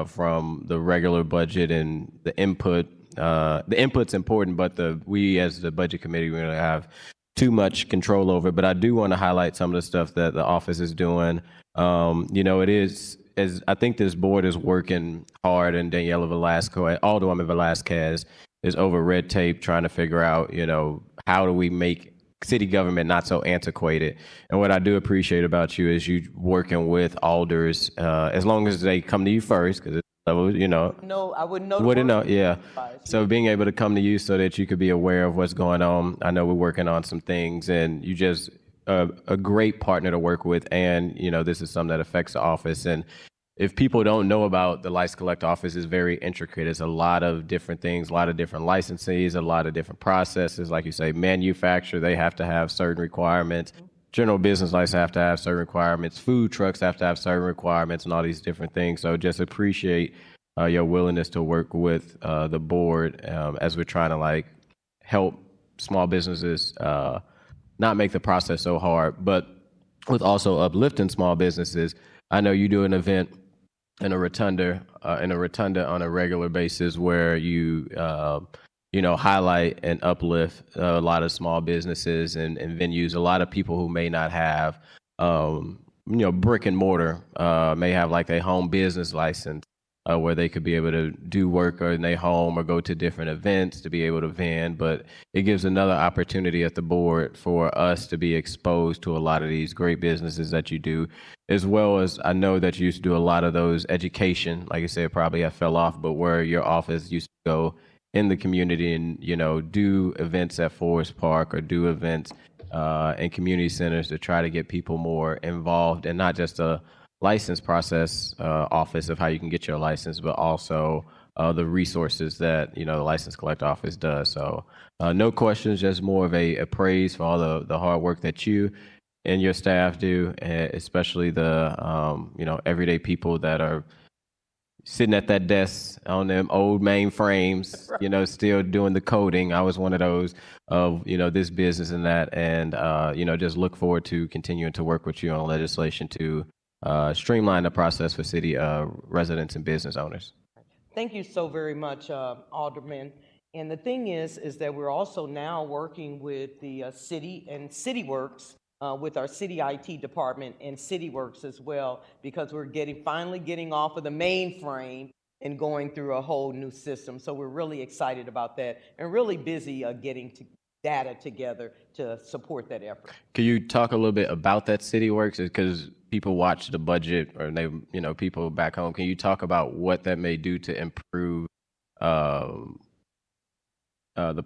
from the regular budget and the input. The input's important, but we as the budget committee, we don't have too much control over it. But I do want to highlight some of the stuff that the office is doing. It is, as I think this board is working hard, and Daniela Velasco, Alderwoman Velasquez, is over red tape trying to figure out, how do we make city government not so antiquated. And what I do appreciate about you is you working with alders, as long as they come to you first, because No, I wouldn't know. Wouldn't know, yeah. So being able to come to you so that you could be aware of what's going on. I know we're working on some things, and you just a great partner to work with. And this is something that affects the office. And if people don't know about the License Collector office, it's very intricate. It's a lot of different things, a lot of different licenses, a lot of different processes. Like you say, manufacturer, they have to have certain requirements. General business license have to have certain requirements. Food trucks have to have certain requirements, and all these different things. So just appreciate your willingness to work with the board as we're trying to help small businesses not make the process so hard, but with also uplifting small businesses. I know you do an event in a rotunda on a regular basis where you highlight and uplift a lot of small businesses and venues. A lot of people who may not have, brick and mortar, may have a home business license where they could be able to do work in their home or go to different events to be able to vend. But it gives another opportunity at the board for us to be exposed to a lot of these great businesses that you do, as well as I know that you used to do a lot of those education, like I said, probably have fell off, but where your office used to go in the community and, do events at Forest Park or do events in community centers to try to get people more involved, and not just a license process office of how you can get your license, but also the resources that, the License Collector office does. So no questions, just more of a praise for all the hard work that you and your staff do, especially the, everyday people that are sitting at that desk on them old mainframes, still doing the coding. I was one of those of, this business and that, and, just look forward to continuing to work with you on legislation to streamline the process for city residents and business owners. Thank you so very much, Alderman. And the thing is that we're also now working with the city and CityWorks, with our city IT department and CityWorks as well, because we're finally getting off of the mainframe and going through a whole new system. So we're really excited about that and really busy getting data together to support that effort. Can you talk a little bit about that City Works? Because people watch the budget, or they, people back home. Can you talk about what that may do to improve the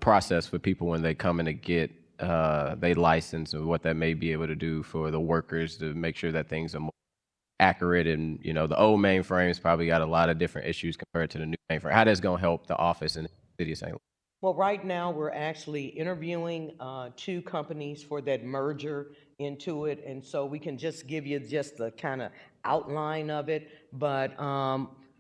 process for people when they come in to get they license, and what that may be able to do for the workers to make sure that things are more accurate? And the old mainframes probably got a lot of different issues compared to the new mainframe. How that's going to help the office in the city of St. Louis? Well, right now, we're actually interviewing 2 companies for that merger into it, and so we can just give you just the kind of outline of it. But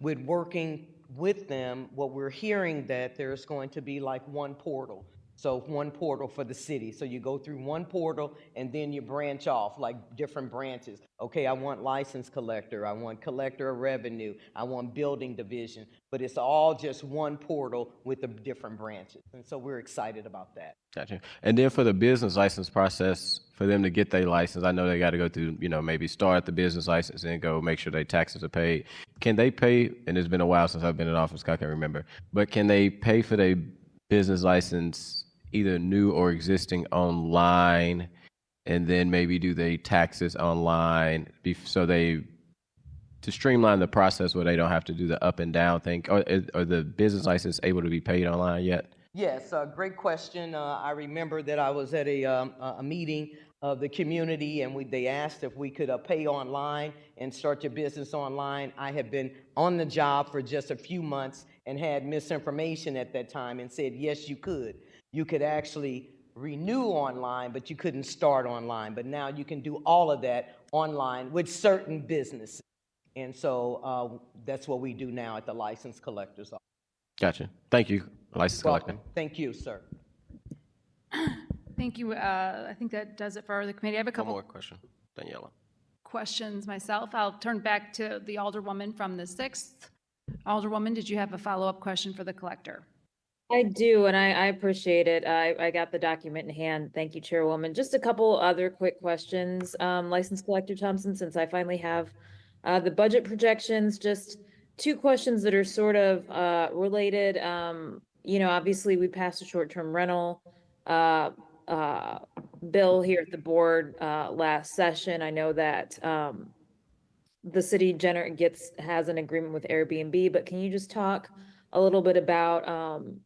with working with them, what we're hearing that there's going to be like one portal. So one portal for the city. So you go through one portal and then you branch off like different branches. Okay, I want license collector, I want collector of revenue, I want building division, but it's all just one portal with the different branches. And so we're excited about that. Gotcha. And then for the business license process, for them to get their license, I know they got to go through, maybe start the business license and go make sure their taxes are paid. Can they pay, and it's been a while since I've been in office, I can't remember, but can they pay for their business license either new or existing online, and then maybe do they taxes online, so to streamline the process where they don't have to do the up and down thing? Or are the business license able to be paid online yet? Yes, great question. I remember that I was at a meeting of the community, and they asked if we could pay online and start your business online. I had been on the job for just a few months and had misinformation at that time and said, yes, you could. You could actually renew online, but you couldn't start online. But now you can do all of that online with certain businesses. And so that's what we do now at the License Collector's Office. Gotcha. Thank you, license collector. Welcome. Thank you, sir. Thank you. I think that does it for the committee. I have a One couple more question, Daniela. questions myself. I'll turn back to the Alderwoman from the 6th. Alderwoman, did you have a follow-up question for the collector? I do, and I appreciate it. I got the document in hand. Thank you, Chairwoman. Just a couple other quick questions. License Collector Thompson, since I finally have the budget projections, just 2 questions that are sort of related. Obviously, we passed a short-term rental bill here at the board last session. I know that the city has an agreement with Airbnb, but can you just talk a little bit about,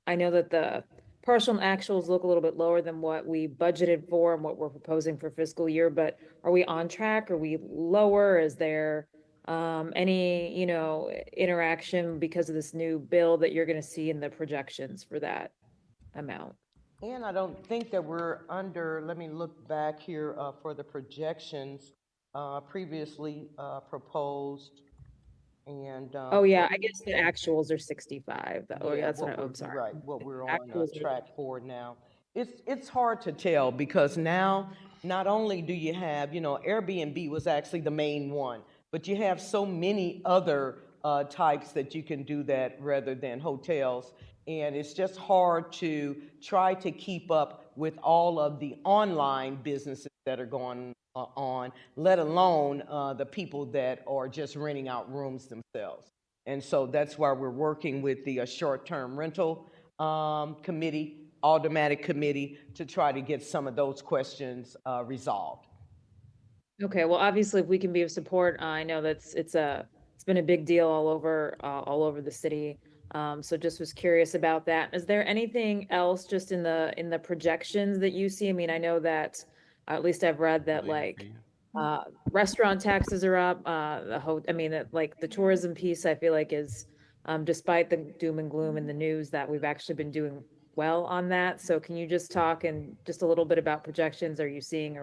I know that the partial and actuals look a little bit lower than what we budgeted for and what we're proposing for fiscal year, but are we on track? Are we lower? Is there any, interaction because of this new bill that you're going to see in the projections for that amount? And I don't think that we're under, let me look back here for the projections previously proposed. And Oh, yeah, I guess the actuals are 65. yeah, That's what I'm sorry. right, what we're on Actuals are- track for now. It's hard to tell because now not only do you have, Airbnb was actually the main one, but you have so many other types that you can do that rather than hotels. And it's just hard to try to keep up with all of the online businesses that are going on, let alone the people that are just renting out rooms themselves. And so that's why we're working with the short-term rental committee, automatic committee, to try to get some of those questions resolved. Okay, well, obviously, if we can be of support, I know it's been a big deal all over the city. So just was curious about that. Is there anything else just in the projections that you see? I mean, I know that at least I've read that restaurant taxes are up. The tourism piece I feel like is, despite the doom and gloom in the news, that we've actually been doing well on that. So can you just talk and just a little bit about projections? Are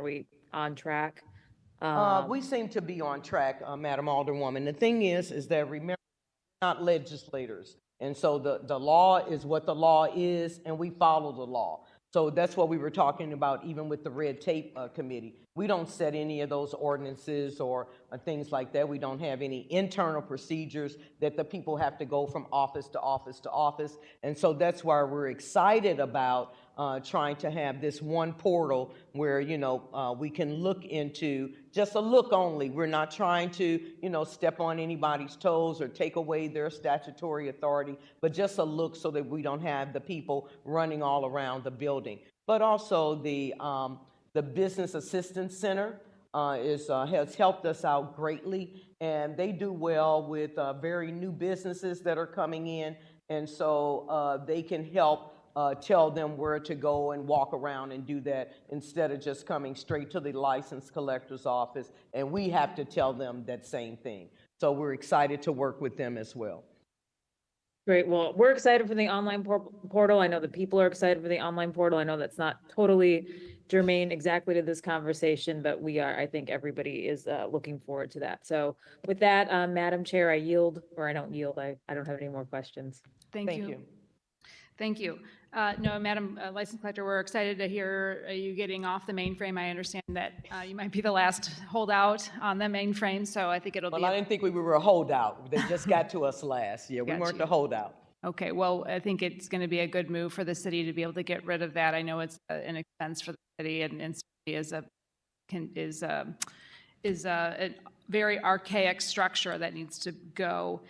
we on track? We seem to be on track, Madam Alderwoman. The thing is that remember, we're not legislators. And so the law is what the law is, and we follow the law. So that's what we were talking about, even with the red tape committee. We don't set any of those ordinances or things like that. We don't have any internal procedures that the people have to go from office to office to office. And so that's why we're excited about trying to have this one portal where, we can look into just a look only. We're not trying to, step on anybody's toes or take away their statutory authority, but just a look so that we don't have the people running all around the building. But also the Business Assistance Center has helped us out greatly, and they do well with very new businesses that are coming in, and so they can help tell them where to go and walk around and do that instead of just coming straight to the license collector's office, and we have to tell them that same thing. So we're excited to work with them as well. Great. Well, we're excited for the online portal. I know the people are excited for the online portal. I know that's not totally germane exactly to this conversation, but we are, I think everybody is looking forward to that. So with that, Madam Chair, I yield, or I don't yield. I don't have any more questions. Thank you. Thank you. No, Madam License Collector, we're excited to hear you getting off the mainframe. I understand that you might be the last holdout on the mainframe, so I think it'll be. Well, I didn't think we were a holdout. They just got to us last year. We weren't the holdout. Okay, well, I think it's going to be a good move for the city to be able to get rid of that. I know it's an expense for the city, and certainly is a very archaic structure that needs to go.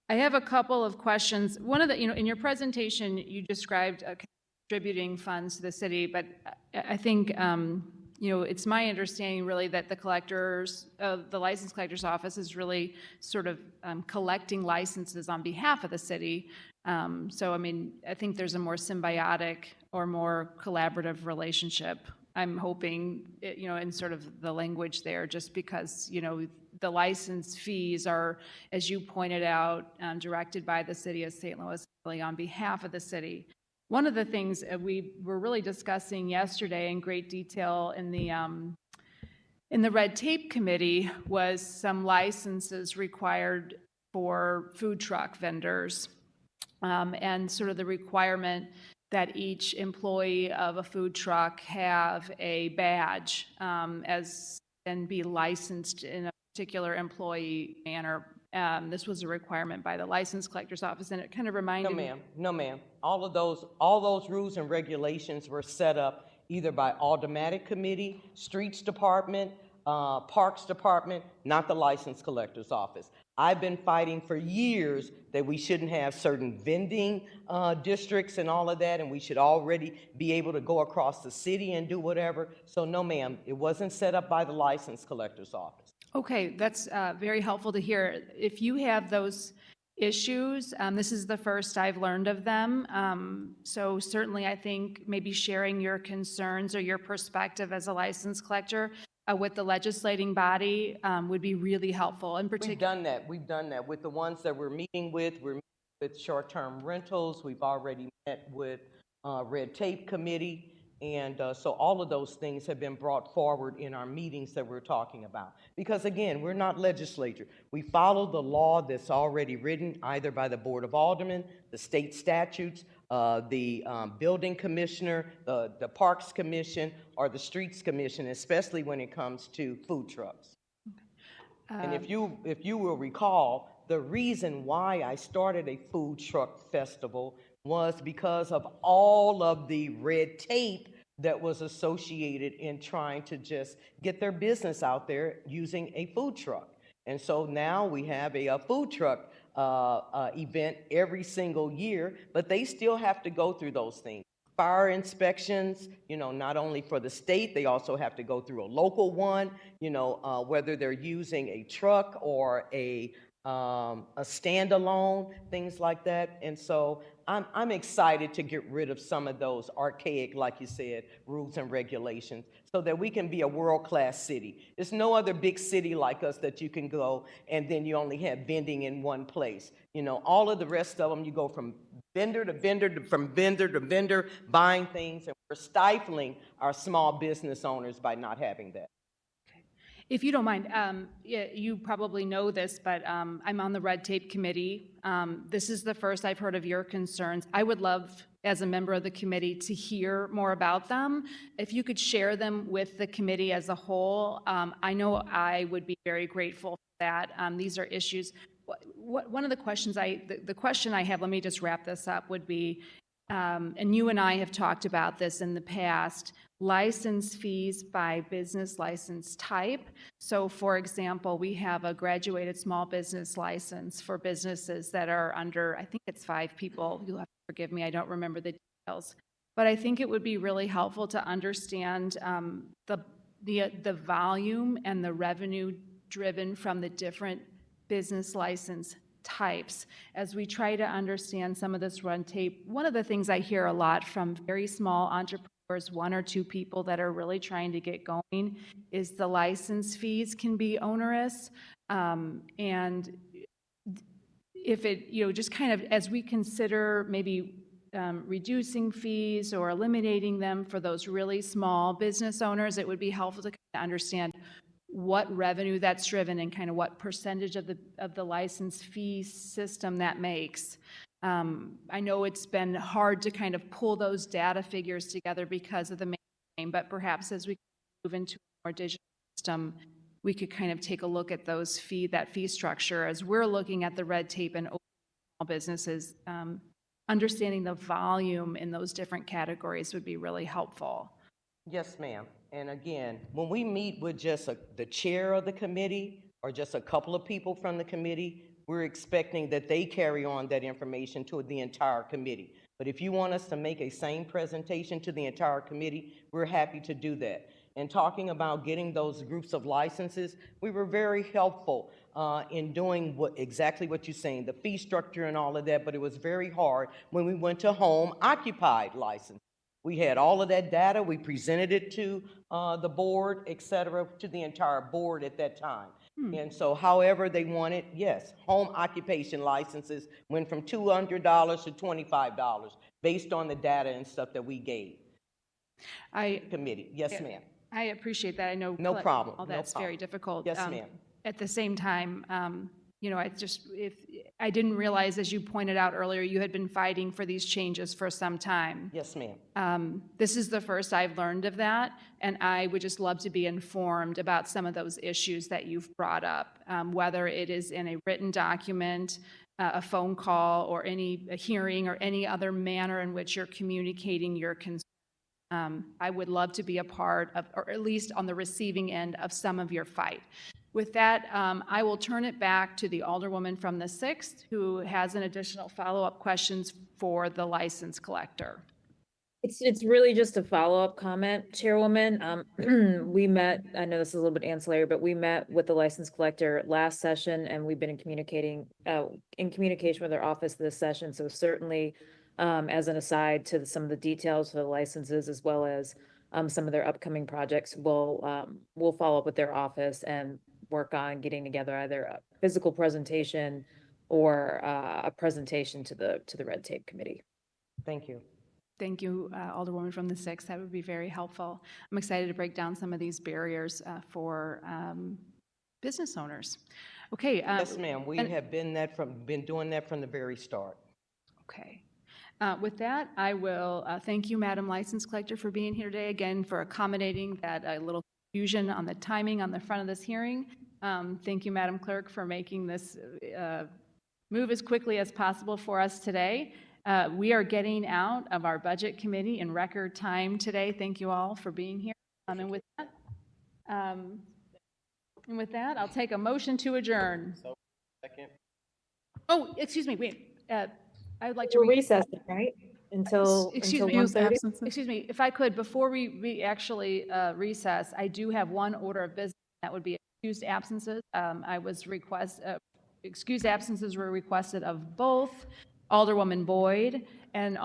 I have a couple of questions. One of the, in your presentation, you described contributing funds to the city, but I think, it's my understanding really that the license collector's office is really sort of collecting licenses on behalf of the city. So, I think there's a more symbiotic or more collaborative relationship. I'm hoping, in sort of the language there, just because, the license fees are, as you pointed out, directed by the city of St. Louis really on behalf of the city. One of the things we were really discussing yesterday in great detail in the Red Tape Committee was some licenses required for food truck vendors, and sort of the requirement that each employee of a food truck have a badge and be licensed in a particular employee manner. This was a requirement by the license collector's office, and it kind of reminded me. No, ma'am. All those rules and regulations were set up either by Aldermanic Committee, Streets Department, Parks Department, not the license collector's office. I've been fighting for years that we shouldn't have certain vending districts and all of that, and we should already be able to go across the city and do whatever. So no, ma'am, it wasn't set up by the license collector's office. Okay, that's very helpful to hear. If you have those issues, this is the first I've learned of them. So certainly I think maybe sharing your concerns or your perspective as a license collector with the legislating body would be really helpful. In particular, We've done that with the ones that we're meeting with. We're meeting with short-term rentals. We've already met with Red Tape Committee. And so all of those things have been brought forward in our meetings that we're talking about. Because again, we're not legislature. We follow the law that's already written either by the Board of Aldermen, the state statutes, the building commissioner, the Parks Commission, or the Streets Commission, especially when it comes to food trucks. And if you will recall, the reason why I started a food truck festival was because of all of the red tape that was associated in trying to just get their business out there using a food truck. And so now we have a food truck event every single year, but they still have to go through those things. Fire inspections, not only for the state, they also have to go through a local one, whether they're using a truck or a standalone, things like that. And so I'm excited to get rid of some of those archaic, like you said, rules and regulations so that we can be a world-class city. There's no other big city like us that you can go and then you only have vending in one place. All of the rest of them, you go from vendor to vendor, from vendor to vendor, buying things, and we're stifling our small business owners by not having that. if you don't mind, you probably know this, but I'm on the Red Tape Committee. This is the first I've heard of your concerns. I would love, as a member of the committee, to hear more about them. If you could share them with the committee as a whole, I know I would be very grateful for that. These are issues. One of the questions the question I have, let me just wrap this up, would be, and you and I have talked about this in the past, license fees by business license type. So for example, we have a graduated small business license for businesses that are under, I think it's 5 people. You'll have to forgive me, I don't remember the details. But I think it would be really helpful to understand the volume and the revenue driven from the different business license types as we try to understand some of this run tape. One of the things I hear a lot from very small entrepreneurs, 1 or 2 people that are really trying to get going, is the license fees can be onerous. And if it, just kind of as we consider maybe reducing fees or eliminating them for those really small business owners, it would be helpful to kind of understand what revenue that's driven and kind of what percentage of the license fee system that makes. I know it's been hard to kind of pull those data figures together because of the mainframe, but perhaps as we move into a more digital system, we could kind of take a look at that fee structure as we're looking at the red tape and small businesses. Understanding the volume in those different categories would be really helpful. Yes, ma'am. And again, when we meet with just the chair of the committee or just a couple of people from the committee, we're expecting that they carry on that information to the entire committee. But if you want us to make a same presentation to the entire committee, we're happy to do that. And talking about getting those groups of licenses, we were very helpful in doing exactly what you're saying, the fee structure and all of that, but it was very hard when we went to home occupied license. We had all of that data, we presented it to the board, et cetera, to the entire board at that time. And so however they wanted, yes, home occupation licenses went from $200 to $25 based on the data and stuff that we gave. Committee, yes, ma'am. I appreciate that. I know No problem. all that's very difficult. Yes, ma'am. At the same time, I didn't realize, as you pointed out earlier, you had been fighting for these changes for some time. Yes, ma'am. This is the first I've learned of that, and I would just love to be informed about some of those issues that you've brought up, whether it is in a written document, a phone call, or a hearing, or any other manner in which you're communicating your concerns. I would love to be a part of, or at least on the receiving end of some of your fight. With that, I will turn it back to the Alderwoman from the 6th, who has an additional follow-up questions for the license collector. It's really just a follow-up comment, Chairwoman. We met, I know this is a little bit ancillary, but we met with the license collector last session, and we've been in communication with our office this session. So certainly, as an aside to some of the details for the licenses, as well as some of their upcoming projects, we'll follow up with their office and work on getting together either a physical presentation or a presentation to the Red Tape Committee. Thank you. Thank you, Alderwoman from the 6th. That would be very helpful. I'm excited to break down some of these barriers for business owners. Okay. Yes, ma'am. We have been doing that from the very start. Okay. With that, I will thank you, Madam License Collector, for being here today, again, for accommodating that little confusion on the timing on the front of this hearing. Thank you, Madam Clerk, for making this move as quickly as possible for us today. We are getting out of our budget committee in record time today. Thank you all for being here. And with that, I'll take a motion to adjourn. Second. Oh, excuse me, wait. I would like to We're recessing, right? Until Excuse me, 1:30? excuse me, if I could, before we actually recess, I do have one order of business. That would be excused absences. Excused absences were requested of both Alderwoman Boyd and